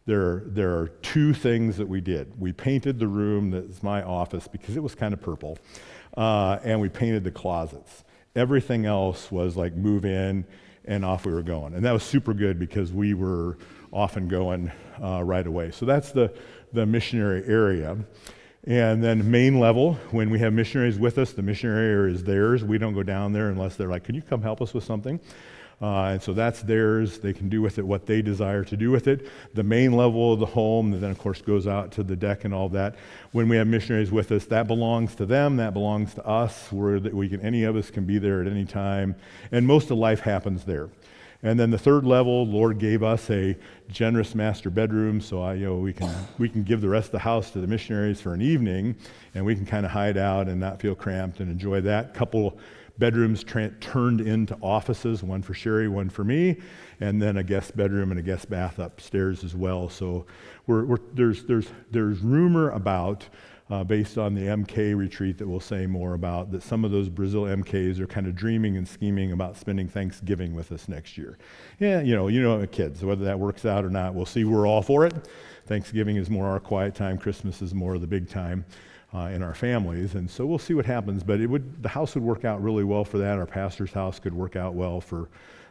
there are 2 things that we did. We painted the room that's my office because it was kind of purple, and we painted the closets. Everything else was like move in and off we were going. And that was super good because we were often going right away. So that's the missionary area. And then main level, when we have missionaries with us, the missionary area is theirs. We don't go down there unless they're like, can you come help us with something? And so that's theirs. They can do with it what they desire to do with it. The main level of the home, that then of course goes out to the deck and all that. When we have missionaries with us, that belongs to them, that belongs to us, where any of us can be there at any time. And most of life happens there. And then the 3rd level, Lord gave us a generous master bedroom, so we can give the rest of the house to the missionaries for an evening, and we can kind of hide out and not feel cramped and enjoy that. Couple bedrooms turned into offices, one for Sherry, one for me, and then a guest bedroom and a guest bath upstairs as well. So there's rumor about, based on the MK retreat that we'll say more about, that some of those Brazil MKs are kind of dreaming and scheming about spending Thanksgiving with us next year. Yeah, kids, whether that works out or not, we'll see. We're all for it. Thanksgiving is more our quiet time. Christmas is more the big time in our families, and so we'll see what happens. But the house would work out really well for that. Our pastor's house could work out well for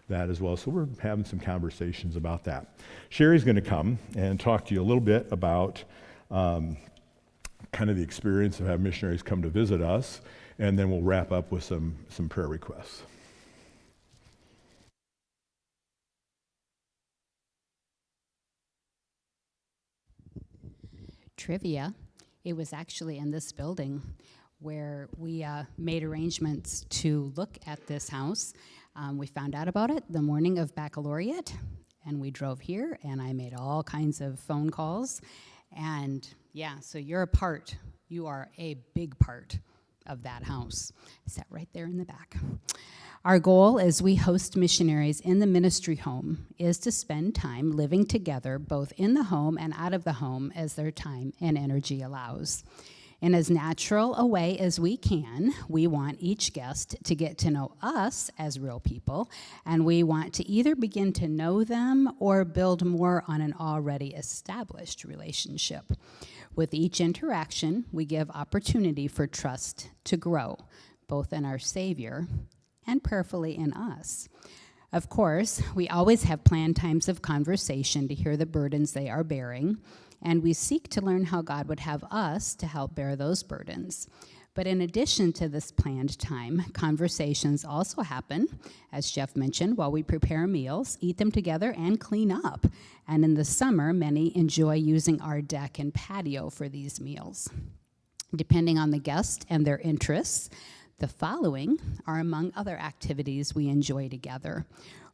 that as well. So we're having some conversations about that. Sherry's going to come and talk to you a little bit about kind of the experience of having missionaries come to visit us, and then we'll wrap up with some prayer requests. Trivia, it was actually in this building where we made arrangements to look at this house. We found out about it the morning of baccalaureate, and we drove here, and I made all kinds of phone calls. And yeah, so you are a big part of that house. I sat right there in the back. Our goal as we host missionaries in the ministry home is to spend time living together, both in the home and out of the home, as their time and energy allows. In as natural a way as we can, we want each guest to get to know us as real people, and we want to either begin to know them or build more on an already established relationship. With each interaction, we give opportunity for trust to grow, both in our Savior and prayerfully in us. Of course, we always have planned times of conversation to hear the burdens they are bearing, and we seek to learn how God would have us to help bear those burdens. But in addition to this planned time, conversations also happen, as Jeff mentioned, while we prepare meals, eat them together, and clean up. And in the summer, many enjoy using our deck and patio for these meals. Depending on the guest and their interests, the following are among other activities we enjoy together: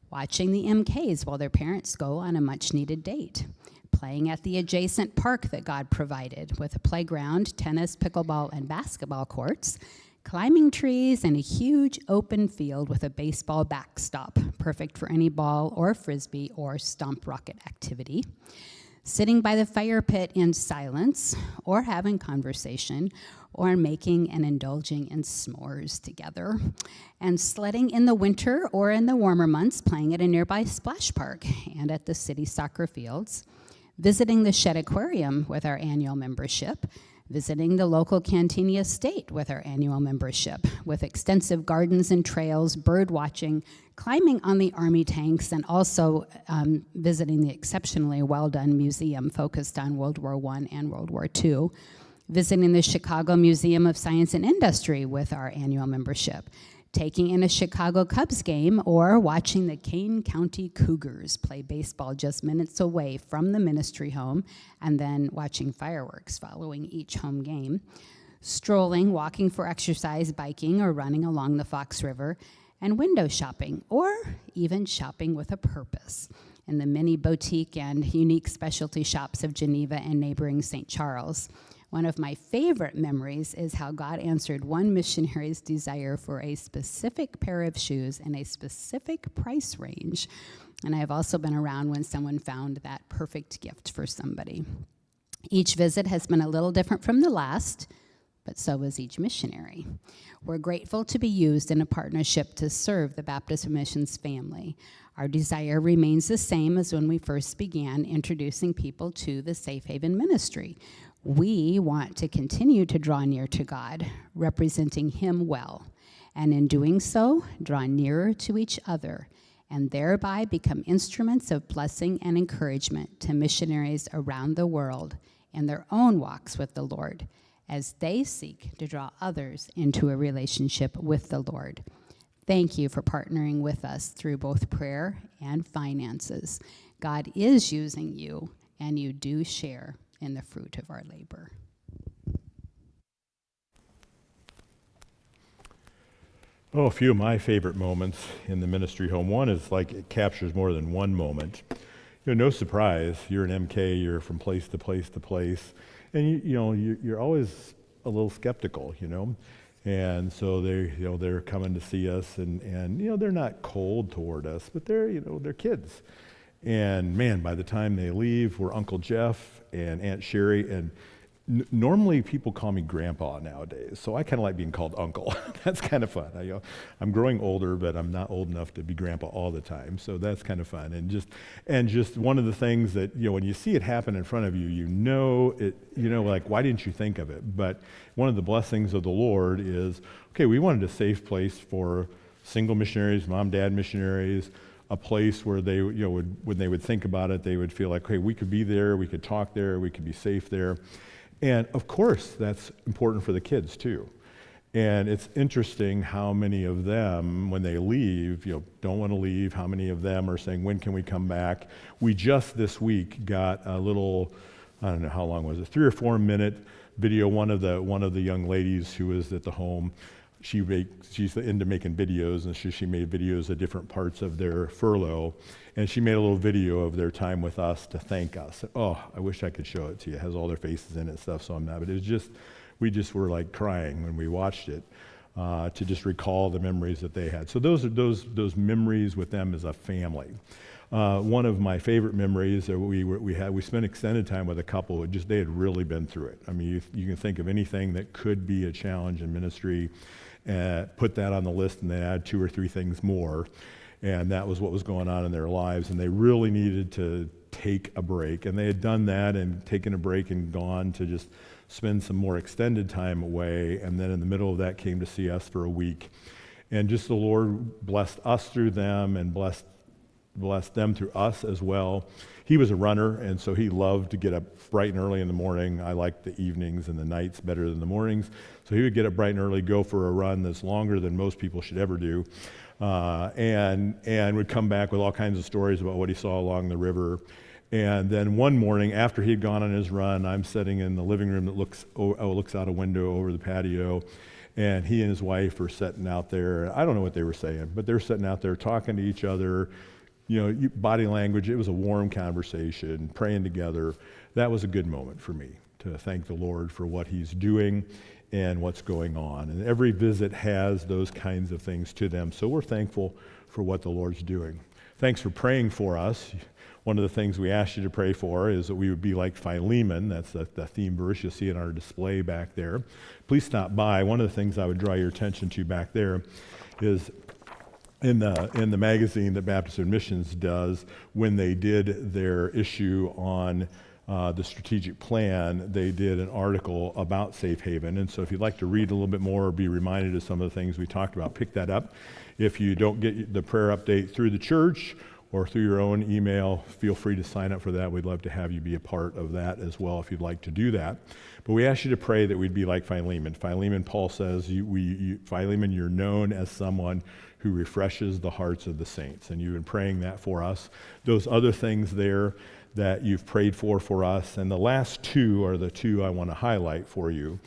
watching the MKs while their parents go on a much-needed date, playing at the adjacent park that God provided with a playground, tennis, pickleball, and basketball courts, climbing trees, and a huge open field with a baseball backstop, perfect for any ball or frisbee or stomp rocket activity. sitting by the fire pit in silence, or having conversation, or making and indulging in s'mores together, and sledding in the winter or in the warmer months, playing at a nearby splash park and at the city soccer fields, visiting the Shed Aquarium with our annual membership, visiting the local Cantina Estate with our annual membership, with extensive gardens and trails, bird watching, climbing on the Army tanks, and also visiting the exceptionally well-done museum focused on World War I and World War II, visiting the Chicago Museum of Science and Industry with our annual membership, taking in a Chicago Cubs game, or watching the Kane County Cougars play baseball just minutes away from the ministry home, and then watching fireworks following each home game, strolling, walking for exercise, biking, or running along the Fox River, and window shopping, or even shopping with a purpose in the many boutique and unique specialty shops of Geneva and neighboring St. Charles. One of my favorite memories is how God answered one missionary's desire for a specific pair of shoes in a specific price range. And I've also been around when someone found that perfect gift for somebody. Each visit has been a little different from the last, but so was each missionary. We're grateful to be used in a partnership to serve the Baptist Missions family. Our desire remains the same as when we first began introducing people to the Safe Haven ministry. We want to continue to draw near to God, representing Him well, and in doing so, draw nearer to each other, and thereby become instruments of blessing and encouragement to missionaries around the world in their own walks with the Lord, as they seek to draw others into a relationship with the Lord. Thank you for partnering with us through both prayer and finances. God is using you, and you do share in the fruit of our labor. Oh, a few of my favorite moments in the ministry home. One is like it captures more than one moment. No surprise, you're an MK, you're from place to place to place, and you're always a little skeptical, And so they're coming to see us, and they're not cold toward us, but they're kids. And man, by the time they leave, we're Uncle Jeff and Aunt Sherry, and normally people call me Grandpa nowadays, so I kind of like being called Uncle. That's kind of fun. I'm growing older, but I'm not old enough to be Grandpa all the time, so that's kind of fun. And just one of the things that when you see it happen in front of you, like, why didn't you think of it? But one of the blessings of the Lord is, okay, we wanted a safe place for single missionaries, mom, dad missionaries, a place where they, when they would think about it, they would feel like, hey, we could be there, we could talk there, we could be safe there. And of course, that's important for the kids too. And it's interesting how many of them, when they leave, don't want to leave, how many of them are saying, when can we come back? We just this week got a little, I don't know, how long was it, 3 or 4 minute video. One of the young ladies who was at the home, she's into making videos, and she made videos of different parts of their furlough, and she made a little video of their time with us to thank us. Oh, I wish I could show it to you. It has all their faces in it and stuff, so I'm not, but it was just, we just were like crying when we watched it, to just recall the memories that they had. So those are those memories with them as a family. One of my favorite memories that we spent extended time with a couple who they had really been through it. I mean, you can think of anything that could be a challenge in ministry, put that on the list, and then add 2 or 3 things more. And that was what was going on in their lives, and they really needed to take a break. And they had done that and taken a break and gone to just spend some more extended time away, and then in the middle of that came to see us for a week. And just the Lord blessed us through them and blessed them through us as well. He was a runner, and so he loved to get up bright and early in the morning. I liked the evenings and the nights better than the mornings. So he would get up bright and early, go for a run that's longer than most people should ever do, and would come back with all kinds of stories about what he saw along the river. And then one morning, after he'd gone on his run, I'm sitting in the living room that looks out a window over the patio, and he and his wife are sitting out there. I don't know what they were saying, but they're sitting out there talking to each other, body language. It was a warm conversation, praying together. That was a good moment for me to thank the Lord for what he's doing and what's going on. And every visit has those kinds of things to them. So we're thankful for what the Lord's doing. thanks for praying for us. One of the things we asked you to pray for is that we would be like Philemon. That's the theme verse. You'll see it on our display back there. Please stop by. One of the things I would draw your attention to back there is in the magazine that Baptist Missions does, when they did their issue on the strategic plan, they did an article about Safe Haven. And so if you'd like to read a little bit more or be reminded of some of the things we talked about, pick that up. If you don't get the prayer update through the church or through your own email, feel free to sign up for that. We'd love to have you be a part of that as well if you'd like to do that. But we ask you to pray that we'd be like Philemon. Philemon, Paul says, Philemon, you're known as someone who refreshes the hearts of the saints. And you've been praying that for us. Those other things there that you've prayed for us. And the last two are the two I want to highlight for you.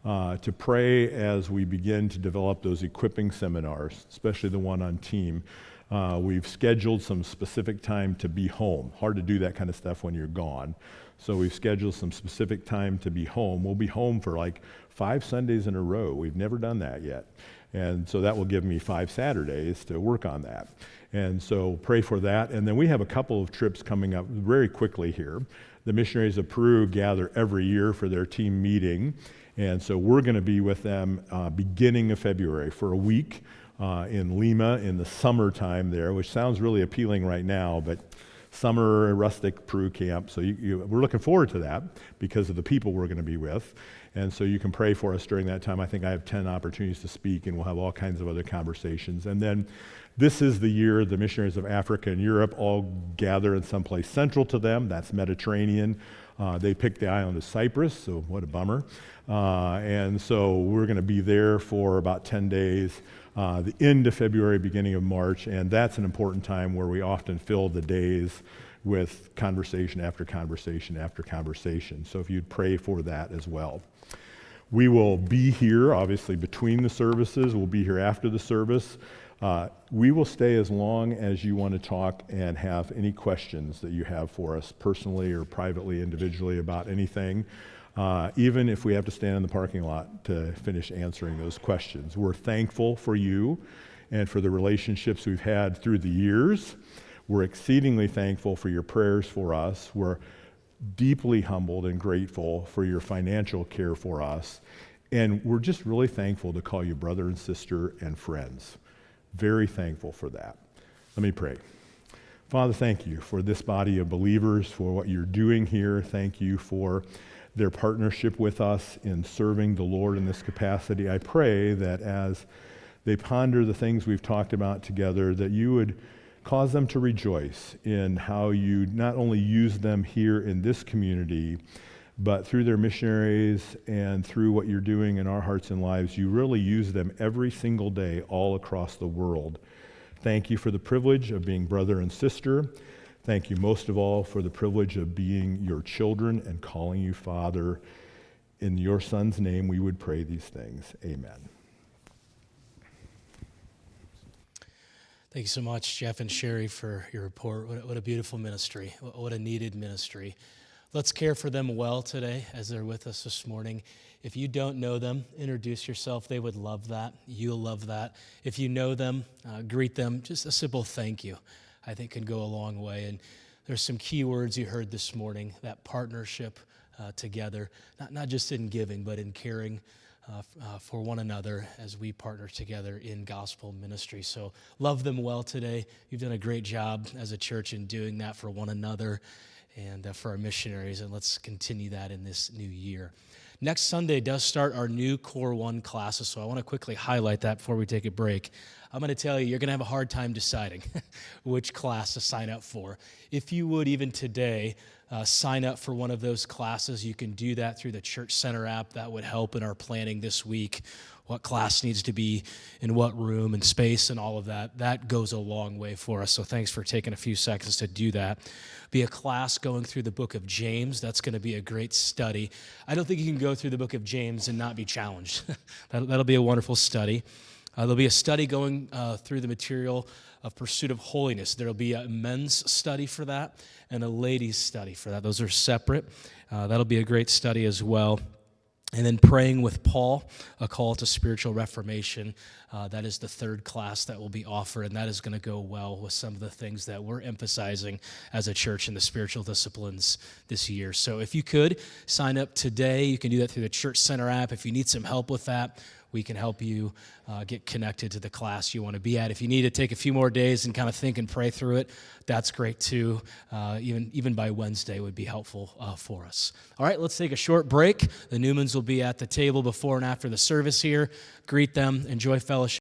To pray as we begin to develop those equipping seminars, especially the one on team. We've scheduled some specific time to be home. Hard to do that kind of stuff when you're gone. So we've scheduled some specific time to be home. We'll be home for like 5 Sundays in a row. We've never done that yet. And so that will give me 5 Saturdays to work on that. And so pray for that. And then we have a couple of trips coming up very quickly here. The missionaries of Peru gather every year for their team meeting. And so we're going to be with them beginning of February for a week in Lima in the summertime there, which sounds really appealing right now, but summer rustic Peru camp. So we're looking forward to that because of the people we're going to be with. And so you can pray for us during that time. I think I have 10 opportunities to speak, and we'll have all kinds of other conversations. And then this is the year the missionaries of Africa and Europe all gather in some place central to them. That's Mediterranean. They picked the island of Cyprus, so what a bummer. And so we're going to be there for about 10 days, the end of February, beginning of March, and that's an important time where we often fill the days with conversation after conversation after conversation. So if you'd pray for that as well. We will be here, obviously, between the services. We'll be here after the service. We will stay as long as you want to talk and have any questions that you have for us personally or privately, individually about anything, even if we have to stand in the parking lot to finish answering those questions. We're thankful for you and for the relationships we've had through the years. We're exceedingly thankful for your prayers for us. We're deeply humbled and grateful for your financial care for us. And we're just really thankful to call you brother and sister and friends. Very thankful for that. Let me pray. Father, thank you for this body of believers, for what you're doing here. Thank you for their partnership with us in serving the Lord in this capacity. I pray that as they ponder the things we've talked about together, that you would cause them to rejoice in how you not only use them here in this community, but through their missionaries and through what you're doing in our hearts and lives, you really use them every single day all across the world. Thank you for the privilege of being brother and sister. Thank you most of all for the privilege of being your children and calling you Father. In your Son's name we would pray these things. Amen. Thank you so much, Jeff and Sherry, for your report. What a beautiful ministry. What a needed ministry. Let's care for them well today as they're with us this morning. If you don't know them, introduce yourself. They would love that. You'll love that. If you know them, greet them. Just a simple thank you, I think, can go a long way. And there's some key words you heard this morning, that partnership together, not just in giving, but in caring for one another as we partner together in gospel ministry. So love them well today. You've done a great job as a church in doing that for one another and for our missionaries, and let's continue that in this new year. Next Sunday does start our new Core 1 classes, so I want to quickly highlight that before we take a break. I'm going to tell you, you're going to have a hard time deciding which class to sign up for. If you would, even today, sign up for one of those classes. You can do that through the Church Center app. That would help in our planning this week. What class needs to be in what room and space and all of that. That goes a long way for us. So thanks for taking a few seconds to do that. Be a class going through the book of James. That's going to be a great study. I don't think you can go through the book of James and not be challenged. That'll be a wonderful study. There'll be a study going through the material of Pursuit of Holiness. There'll be a men's study for that and a ladies' study for that. Those are separate. That'll be a great study as well. And then Praying with Paul, a call to spiritual reformation. That is the third class that will be offered, and that is going to go well with some of the things that we're emphasizing as a church in the spiritual disciplines this year. So if you could, sign up today. You can do that through the Church Center app. If you need some help with that, we can help you get connected to the class you want to be at. If you need to take a few more days and kind of think and pray through it, that's great too. Even by Wednesday would be helpful for us. All right, let's take a short break. The Newmans will be at the table before and after the service here. Greet them, enjoy fellowship.